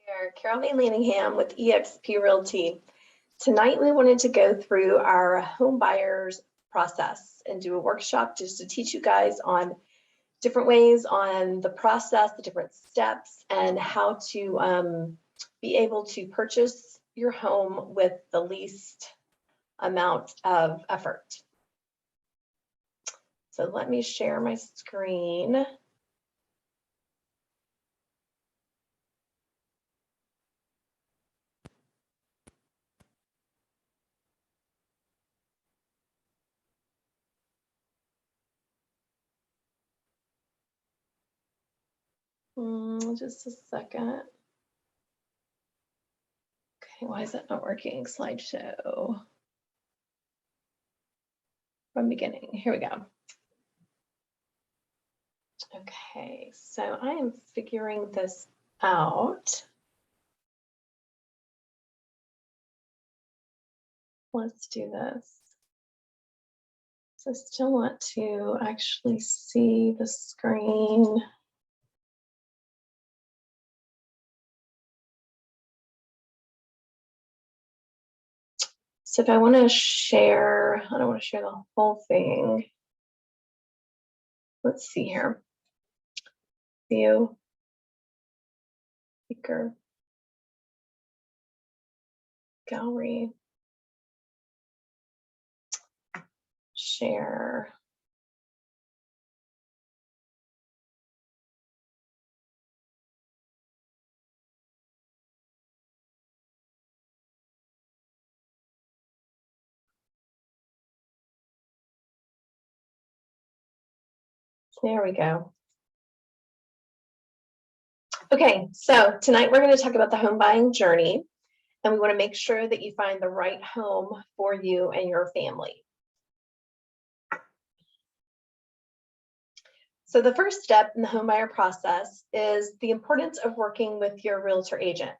There, Carol.vanlandingham with eXp Realty. Tonight we wanted to go through our home buyers process and do a workshop just to teach you guys on different ways on the process, the different steps, and how to be able to purchase your home with the least amount of effort. So let me share my screen. Just a second. Okay, why is that not working? Slideshow. From beginning, here we go. Okay, so I am figuring this out. Let's do this. So I still want to actually see the screen. So if I want to share, I don't want to share the whole thing. Let's see here. View, speaker, gallery, share. There we go. Okay, so tonight we're going to talk about the home buying journey, and we want to make sure that you find the right home for you and your family. So the first step in the home buyer process is the importance of working with your realtor agent.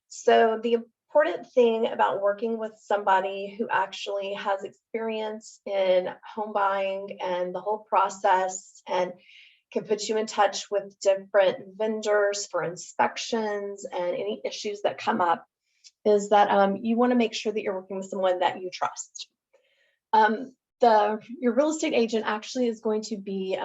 So the important thing about working with somebody who actually has experience in home buying and the whole process and can put you in touch with different vendors for inspections and any issues that come up is that you want to make sure that you're working with someone that you trust. Your real estate agent actually is going to be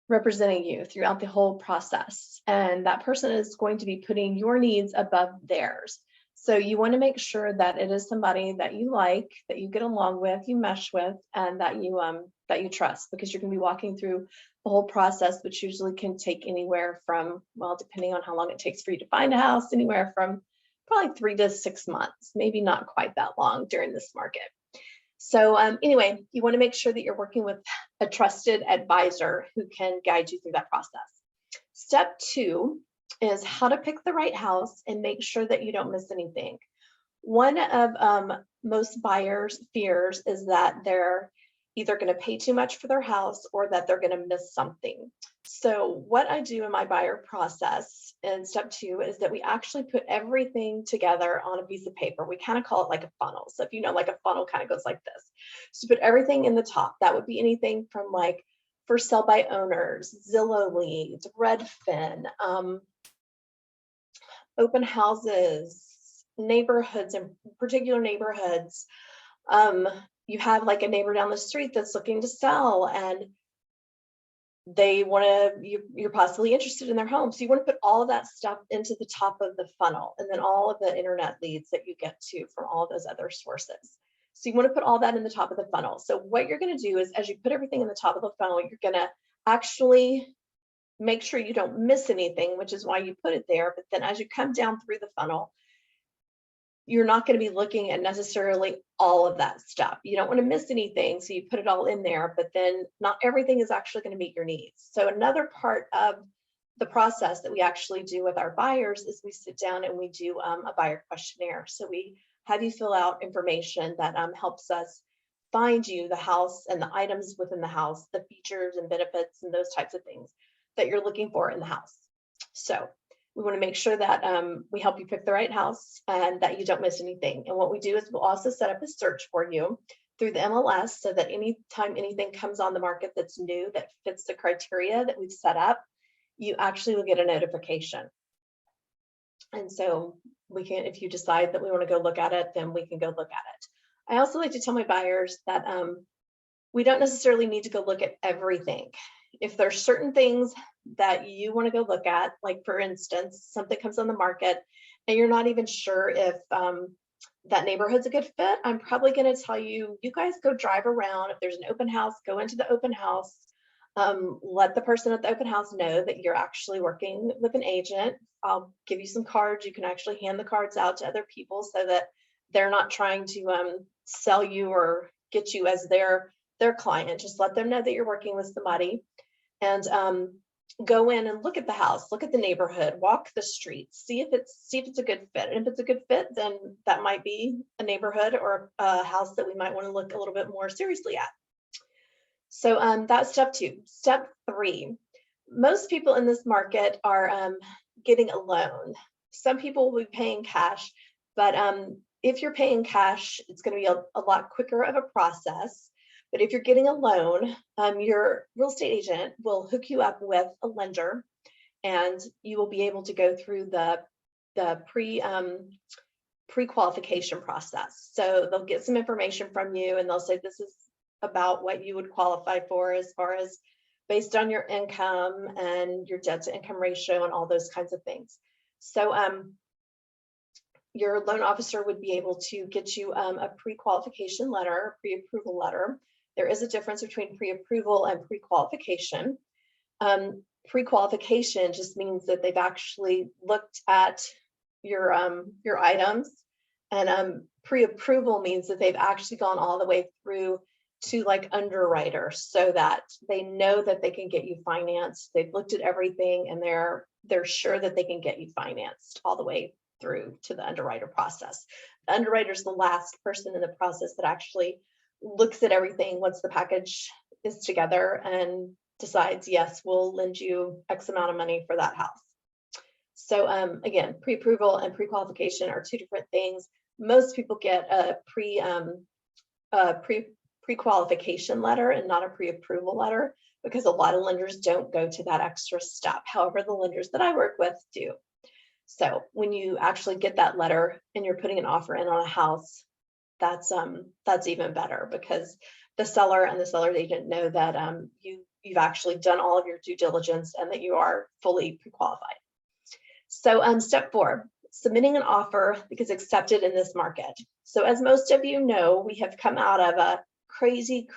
representing you throughout the whole process, and that person is going to be putting your needs above theirs. So you want to make sure that it is somebody that you like, that you get along with, you mesh with, and that you trust, because you're going to be walking through the whole process, which usually can take anywhere from, well, depending on how long it takes for you to find a house, anywhere from probably 3 to 6 months, maybe not quite that long during this market. So anyway, you want to make sure that you're working with a trusted advisor who can guide you through that process. Step 2 is how to pick the right house and make sure that you don't miss anything. One of most buyers' fears is that they're either going to pay too much for their house or that they're going to miss something. So what I do in my buyer process in step 2 is that we actually put everything together on a piece of paper. We kind of call it like a funnel. So if you know, like a funnel kind of goes like this. So put everything in the top. That would be anything from like for sale by owners, Zillow leads, Redfin, open houses, neighborhoods, and particular neighborhoods. You have like a neighbor down the street that's looking to sell and they want to, you're possibly interested in their home. So you want to put all of that stuff into the top of the funnel, and then all of the internet leads that you get to from all those other sources. So you want to put all that in the top of the funnel. So what you're going to do is, as you put everything in the top of the funnel, you're going to actually make sure you don't miss anything, which is why you put it there. But then as you come down through the funnel, you're not going to be looking at necessarily all of that stuff. You don't want to miss anything, so you put it all in there, but then not everything is actually going to meet your needs. So another part of the process that we actually do with our buyers is we sit down and we do a buyer questionnaire. So we have you fill out information that helps us find you the house and the items within the house, the features and benefits and those types of things that you're looking for in the house. So we want to make sure that we help you pick the right house and that you don't miss anything. And what we do is we'll also set up a search for you through the MLS so that anytime anything comes on the market that's new, that fits the criteria that we've set up, you actually will get a notification. And so we can, if you decide that we want to go look at it, then we can go look at it. I also like to tell my buyers that we don't necessarily need to go look at everything. If there's certain things that you want to go look at, like for instance, something comes on the market and you're not even sure if that neighborhood's a good fit, I'm probably going to tell you, you guys go drive around. If there's an open house, go into the open house. Let the person at the open house know that you're actually working with an agent. I'll give you some cards. You can actually hand the cards out to other people so that they're not trying to sell you or get you as their client. Just let them know that you're working with somebody, and go in and look at the house, look at the neighborhood, walk the streets, see if it's a good fit. And if it's a good fit, then that might be a neighborhood or a house that we might want to look a little bit more seriously at. So that's step 2. Step 3, most people in this market are getting a loan. Some people will be paying cash, but if you're paying cash, it's going to be a lot quicker of a process. But if you're getting a loan, your real estate agent will hook you up with a lender, and you will be able to go through the pre-qualification process. So they'll get some information from you, and they'll say this is about what you would qualify for as far as based on your income and your debt to income ratio and all those kinds of things. So your loan officer would be able to get you a pre-qualification letter, pre-approval letter. There is a difference between pre-approval and pre-qualification. Pre-qualification just means that they've actually looked at your items, and pre-approval means that they've actually gone all the way through to like underwriter, so that they know that they can get you financed. They've looked at everything, and they're sure that they can get you financed all the way through to the underwriter process. The underwriter is the last person in the process that actually looks at everything once the package is together and decides, yes, we'll lend you X amount of money for that house. So again, pre-approval and pre-qualification are 2 different things. Most people get a pre-qualification letter and not a pre-approval letter, because a lot of lenders don't go to that extra step. However, the lenders that I work with do. So when you actually get that letter and you're putting an offer in on a house, that's even better, because the seller and the seller's agent know that you've actually done all of your due diligence and that you are fully pre-qualified. So step 4, submitting an offer that gets accepted in this market. So as most of you know, we have come out of a crazy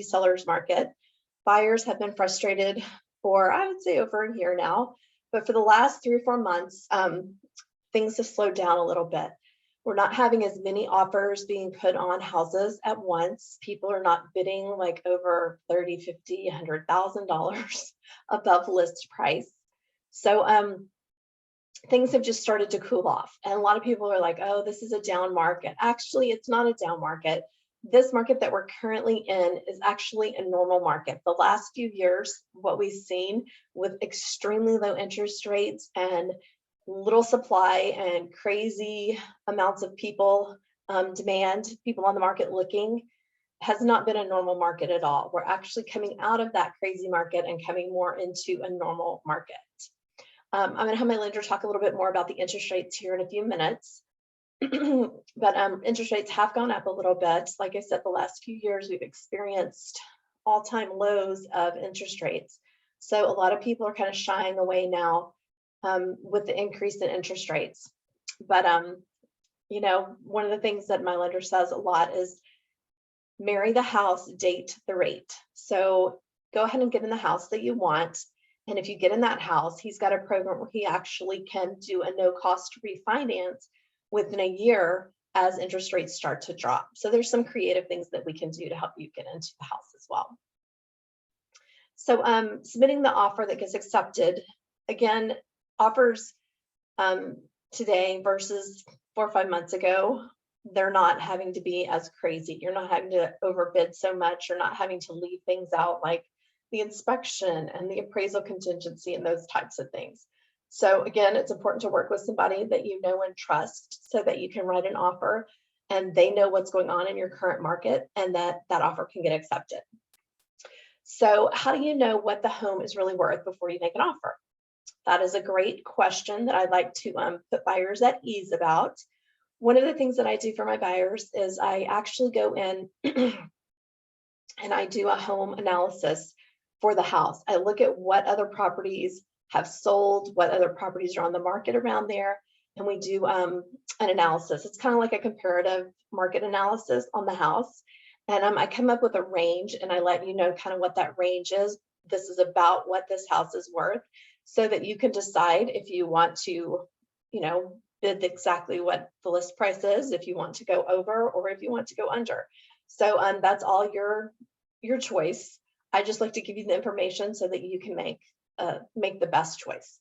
seller's market. Buyers have been frustrated for, I would say, over a year now, but for the last 3 or 4 months, things have slowed down a little bit. We're not having as many offers being put on houses at once. People are not bidding like over $30,000, $50,000, $100,000 above list price. So things have just started to cool off. And a lot of people are like, oh, this is a down market. Actually, it's not a down market. This market that we're currently in is actually a normal market. The last few years, what we've seen with extremely low interest rates and little supply and crazy amounts of people demand, people on the market looking, has not been a normal market at all. We're actually coming out of that crazy market and coming more into a normal market. I'm going to have my lender talk a little bit more about the interest rates here in a few minutes. But interest rates have gone up a little bit. Like I said, the last few years we've experienced all-time lows of interest rates. So a lot of people are kind of shying away now with the increase in interest rates. But you know, one of the things that my lender says a lot is marry the house, date the rate. So go ahead and get in the house that you want. And if you get in that house, he's got a program where he actually can do a no-cost refinance within a year as interest rates start to drop. So there's some creative things that we can do to help you get into the house as well. So submitting the offer that gets accepted, again, offers today versus 4 or 5 months ago, they're not having to be as crazy. You're not having to overbid so much. You're not having to leave things out like the inspection and the appraisal contingency and those types of things. So again, it's important to work with somebody that you know and trust so that you can write an offer and they know what's going on in your current market and that offer can get accepted. So how do you know what the home is really worth before you make an offer? That is a great question that I'd like to put buyers at ease about. One of the things that I do for my buyers is I actually go in and I do a home analysis for the house. I look at what other properties have sold, what other properties are on the market around there, and we do an analysis. It's kind of like a comparative market analysis on the house. And I come up with a range and I let you know kind of what that range is. This is about what this house is worth so that you can decide if you want to, bid exactly what the list price is, if you want to go over or if you want to go under. So that's all your choice. I just like to give you the information so that you can make the best choice.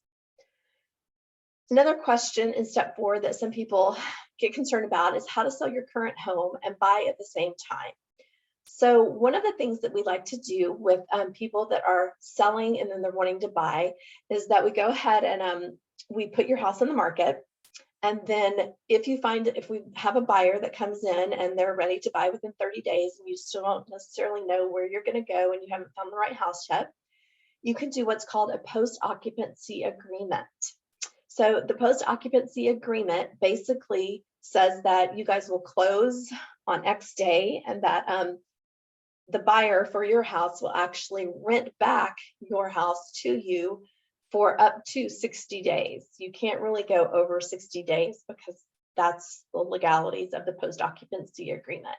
Another question in step 4 that some people get concerned about is how to sell your current home and buy at the same time. So one of the things that we like to do with people that are selling and then they're wanting to buy is that we go ahead and we put your house on the market. And then if we have a buyer that comes in and they're ready to buy within 30 days and you still don't necessarily know where you're going to go and you haven't found the right house yet, you can do what's called a post-occupancy agreement. So the post-occupancy agreement basically says that you guys will close on X day and that the buyer for your house will actually rent back your house to you for up to 60 days. You can't really go over 60 days because that's the legalities of the post-occupancy agreement,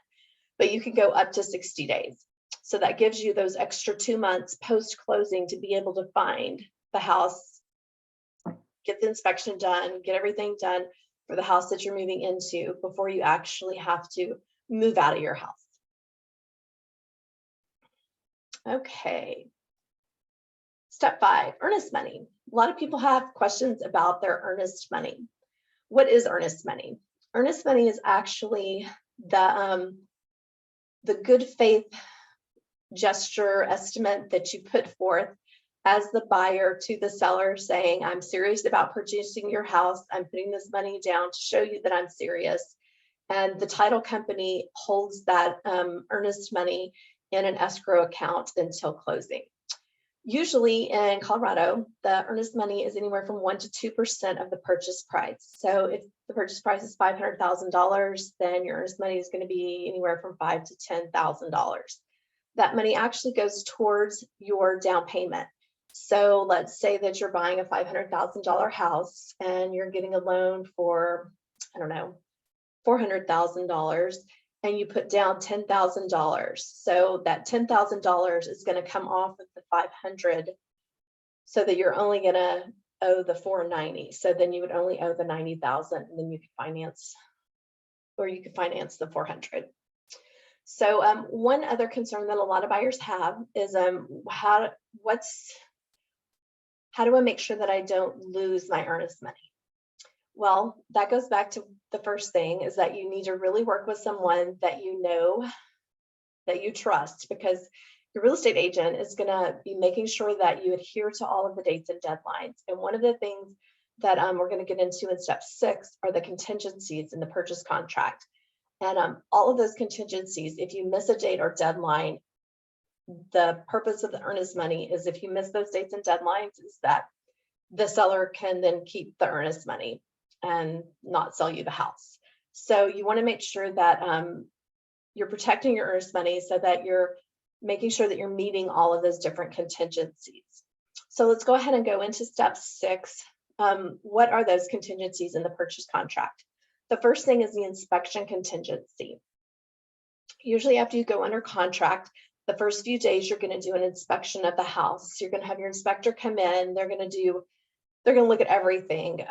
but you can go up to 60 days. So that gives you those extra 2 months post-closing to be able to find the house, get the inspection done, get everything done for the house that you're moving into before you actually have to move out of your house. Okay. Step 5, earnest money. A lot of people have questions about their earnest money. What is earnest money? Earnest money is actually the good faith gesture estimate that you put forth as the buyer to the seller saying, I'm serious about purchasing your house. I'm putting this money down to show you that I'm serious. And the title company holds that earnest money in an escrow account until closing. Usually in Colorado, the earnest money is anywhere from 1% to 2% of the purchase price. So if the purchase price is $500,000, then your earnest money is going to be anywhere from $5,000 to $10,000. That money actually goes towards your down payment. So let's say that you're buying a $500,000 house and you're getting a loan for, $400,000. And you put down $10,000. So that $10,000 is going to come off of the $500 so that you're only going to owe the $490. So then you would only owe the $90,000 and then you could finance the $400. So one other concern that a lot of buyers have is how do I make sure that I don't lose my earnest money? Well, that goes back to the first thing is that you need to really work with someone that you know, that you trust, because your real estate agent is going to be making sure that you adhere to all of the dates and deadlines. And one of the things that we're going to get into in step 6 are the contingencies in the purchase contract. And all of those contingencies, if you miss a date or deadline, the purpose of the earnest money is if you miss those dates and deadlines is that the seller can then keep the earnest money and not sell you the house. So you want to make sure that you're protecting your earnest money so that you're making sure that you're meeting all of those different contingencies. So let's go ahead and go into step 6. What are those contingencies in the purchase contract? The first thing is the inspection contingency. Usually after you go under contract, the first few days you're going to do an inspection of the house. You're going to have your inspector come in. They're going to look at everything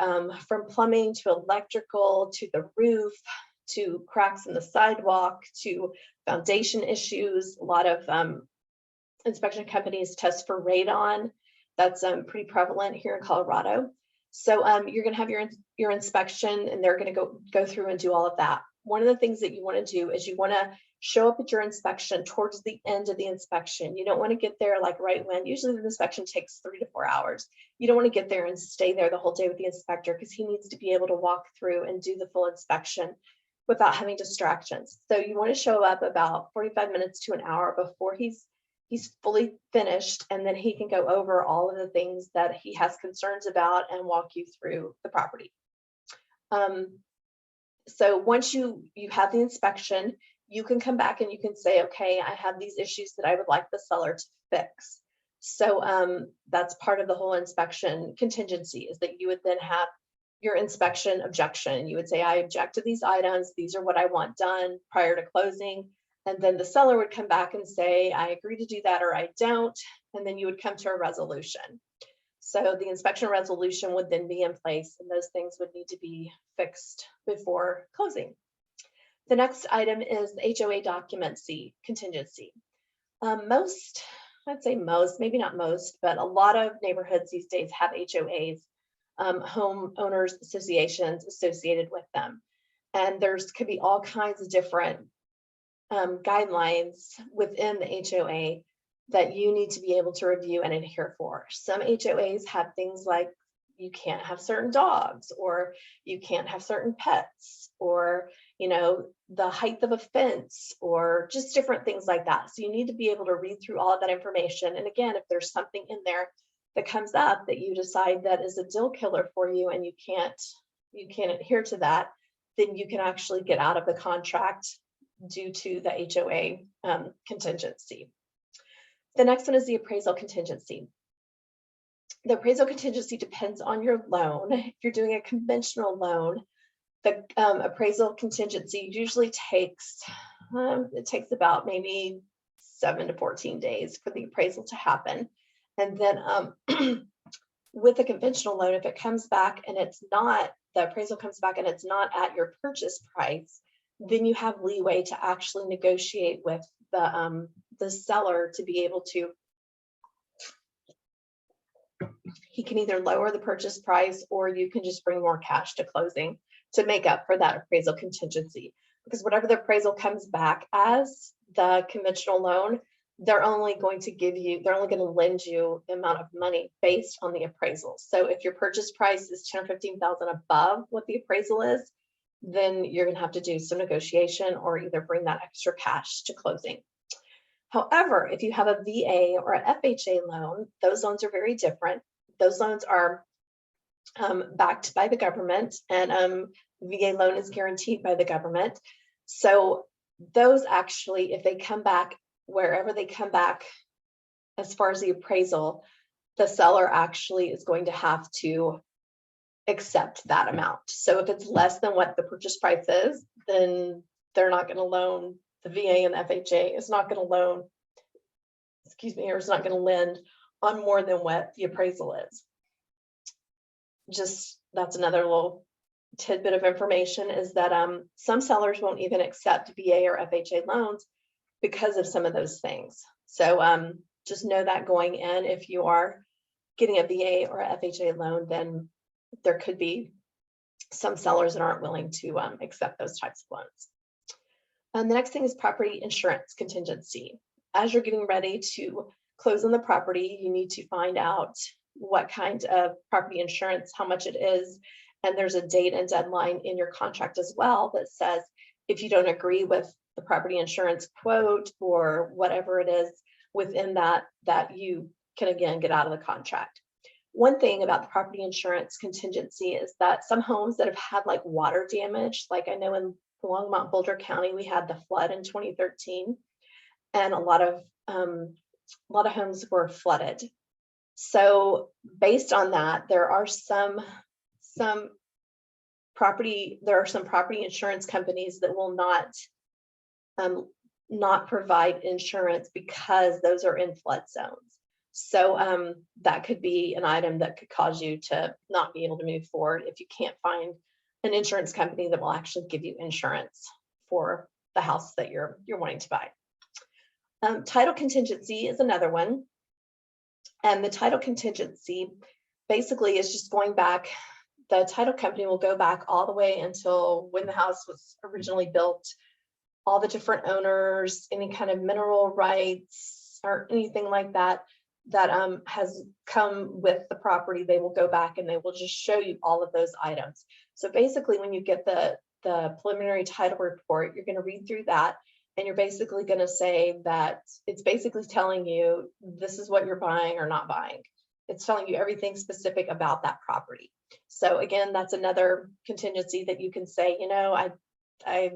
from plumbing to electrical to the roof to cracks in the sidewalk to foundation issues. A lot of inspection companies test for radon. That's pretty prevalent here in Colorado. So you're going to have your inspection, and they're going to go through and do all of that. One of the things that you want to do is you want to show up at your inspection towards the end of the inspection. You don't want to get there like right when, usually the inspection takes 3 to 4 hours. You don't want to get there and stay there the whole day with the inspector because he needs to be able to walk through and do the full inspection without having distractions. So you want to show up about 45 minutes to an hour before he's he's fully finished, and then he can go over all of the things that he has concerns about and walk you through the property. So once you have the inspection, you can come back and you can say, okay, I have these issues that I would like the seller to fix. So that's part of the whole inspection contingency, is that you would then have your inspection objection. You would say, I object to these items. These are what I want done prior to closing. And then the seller would come back and say, I agree to do that, or I don't. And then you would come to a resolution. So the inspection resolution would then be in place, and those things would need to be fixed before closing. The next item is the HOA documency contingency. I'd say most, maybe not most, but a lot of neighborhoods these days have HOAs, homeowners associations associated with them. And could be all kinds of different guidelines within the HOA that you need to be able to review and adhere for. Some HOAs have things like you can't have certain dogs, or you can't have certain pets, or the height of a fence, or just different things like that. So you need to be able to read through all of that information. And again, if there's something in there that comes up that you decide that is a deal killer for you and you can't adhere to that, then you can actually get out of the contract due to the HOA contingency. The next one is the appraisal contingency. The appraisal contingency depends on your loan. If you're doing a conventional loan, the appraisal contingency usually takes about maybe 7 to 14 days for the appraisal to happen. And then with a conventional loan, if it comes back and the appraisal comes back and it's not at your purchase price, then you have leeway to actually negotiate with the seller to be able to, he can either lower the purchase price, or you can just bring more cash to closing to make up for that appraisal contingency. Because whatever the appraisal comes back as, the conventional loan, they're only going to lend you the amount of money based on the appraisal. So if your purchase price is $10,000 or $15,000 above what the appraisal is, then you're going to have to do some negotiation or either bring that extra cash to closing. However, if you have a VA or an FHA loan, those loans are very different. Those loans are backed by the government, and VA loan is guaranteed by the government. So those actually, if they come back, wherever they come back, as far as the appraisal, the seller actually is going to have to accept that amount. So if it's less than what the purchase price is, then they're not going to loan. The VA and the FHA is not going to loan, or is not going to lend on more than what the appraisal is. Just that's another little tidbit of information, is that some sellers won't even accept VA or FHA loans because of some of those things. So just know that going in, if you are getting a VA or a FHA loan, then there could be some sellers that aren't willing to accept those types of loans. And the next thing is property insurance contingency. As you're getting ready to close on the property, you need to find out what kind of property insurance, how much it is. And there's a date and deadline in your contract as well that says if you don't agree with the property insurance quote or whatever it is within that you can again get out of the contract. One thing about the property insurance contingency is that some homes that have had like water damage, like I know in Longmont, Boulder County, we had the flood in 2013, and a lot of homes were flooded. So based on that, there are some property insurance companies that will not provide insurance because those are in flood zones. So that could be an item that could cause you to not be able to move forward if you can't find an insurance company that will actually give you insurance for the house that you're wanting to buy. Title contingency is another one. And the title contingency basically is just going back. The title company will go back all the way until when the house was originally built, all the different owners, any kind of mineral rights or anything like that has come with the property. They will go back and they will just show you all of those items. So basically, when you get the preliminary title report, you're going to read through that. And you're basically going to say that it's basically telling you this is what you're buying or not buying. It's telling you everything specific about that property. So again, that's another contingency that you can say, you know, I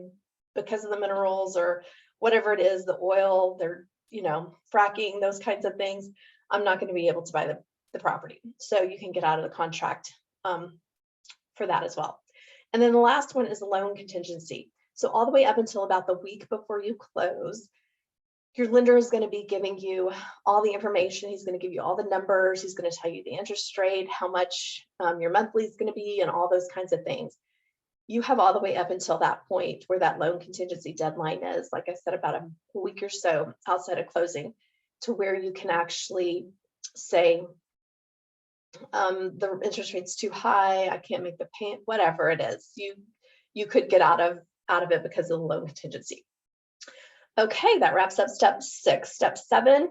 because of the minerals or whatever it is, the oil, they're, you know, fracking, those kinds of things, I'm not going to be able to buy the property. So you can get out of the contract for that as well. And then the last one is loan contingency. So all the way up until about the week before you close, your lender is going to be giving you all the information. He's going to give you all the numbers. He's going to tell you the interest rate, how much your monthly is going to be, and all those kinds of things. You have all the way up until that point where that loan contingency deadline is, like I said, about a week or so outside of closing, to where you can actually say, the interest rate's too high, I can't make the payment, whatever it is, you could get out of it because of the loan contingency. Okay, that wraps up step 6. Step 7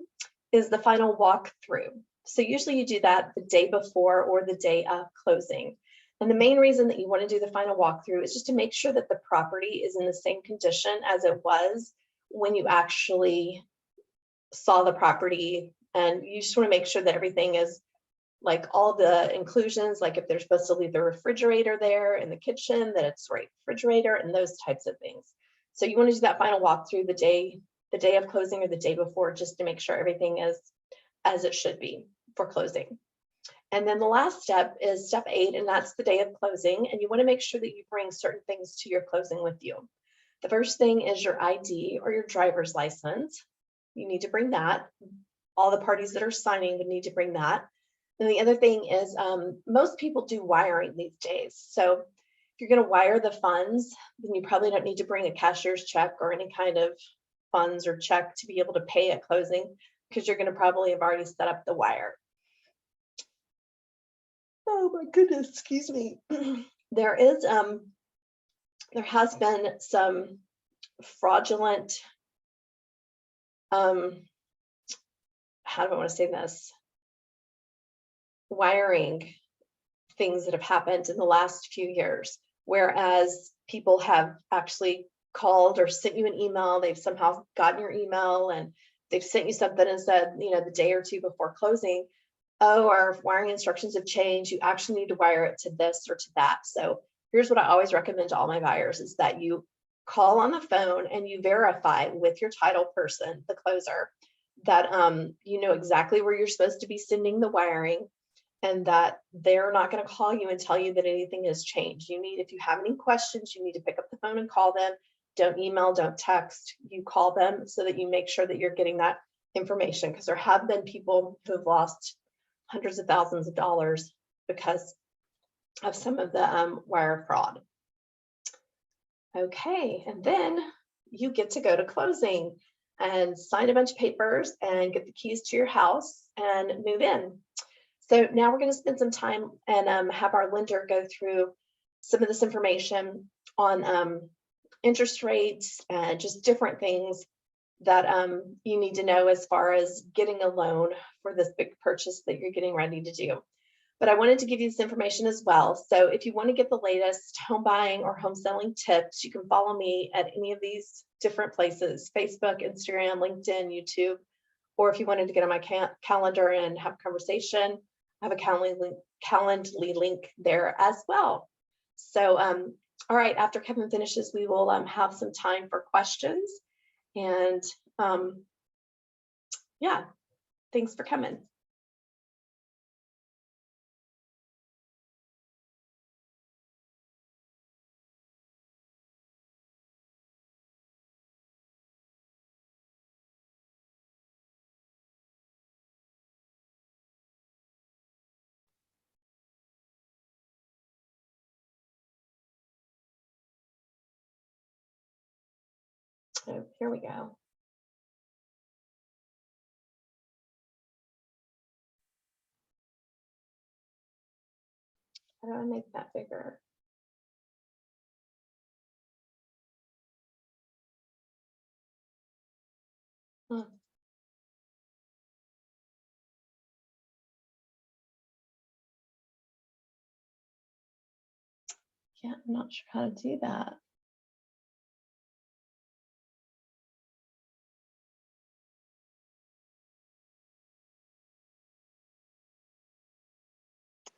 is the final walkthrough. So usually you do that the day before or the day of closing. And the main reason that you want to do the final walkthrough is just to make sure that the property is in the same condition as it was when you actually saw the property. And you just want to make sure that everything is, like, all the inclusions, like if they're supposed to leave the refrigerator there in the kitchen, that it's right refrigerator and those types of things. So you want to do that final walkthrough the day of closing or the day before, just to make sure everything is as it should be for closing. And then the last step is step 8, and that's the day of closing. And you want to make sure that you bring certain things to your closing with you. The first thing is your ID or your driver's license. You need to bring that. All the parties that are signing would need to bring that. And the other thing is, most people do wiring these days. So if you're going to wire the funds, then you probably don't need to bring a cashier's check or any kind of funds or check to be able to pay at closing, because you're going to probably have already set up the wire. Oh my goodness, excuse me. There has been some fraudulent, how do I want to say this? Wiring things that have happened in the last few years, whereas people have actually called or sent you an email, they've somehow gotten your email and they've sent you something and said, you know, the day or two before closing, oh, our wiring instructions have changed, you actually need to wire it to this or to that. So here's what I always recommend to all my buyers is that you call on the phone and you verify with your title person, the closer, that you know exactly where you're supposed to be sending the wiring, and that they're not going to call you and tell you that anything has changed. If you have any questions, you need to pick up the phone and call them. Don't email, don't text, you call them so that you make sure that you're getting that information, because there have been people who have lost hundreds of thousands of dollars because of some of the wire fraud. Okay, and then you get to go to closing and sign a bunch of papers and get the keys to your house and move in. So now we're going to spend some time and have our lender go through some of this information on interest rates and just different things that you need to know as far as getting a loan for this big purchase that you're getting ready to do. But I wanted to give you this information as well. So if you want to get the latest home buying or home selling tips, you can follow me at any of these different places: Facebook, Instagram, LinkedIn, YouTube. Or if you wanted to get on my calendar and have a conversation, I have a Calendly link there as well. So, all right, after Kevin finishes, we will have some time for questions. And yeah, thanks for coming. So here we go. How do I make that bigger? Huh. Yeah, I'm not sure how to do that.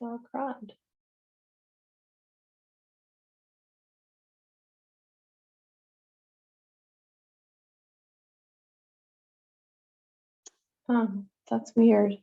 Oh, crud. Oh, that's weird.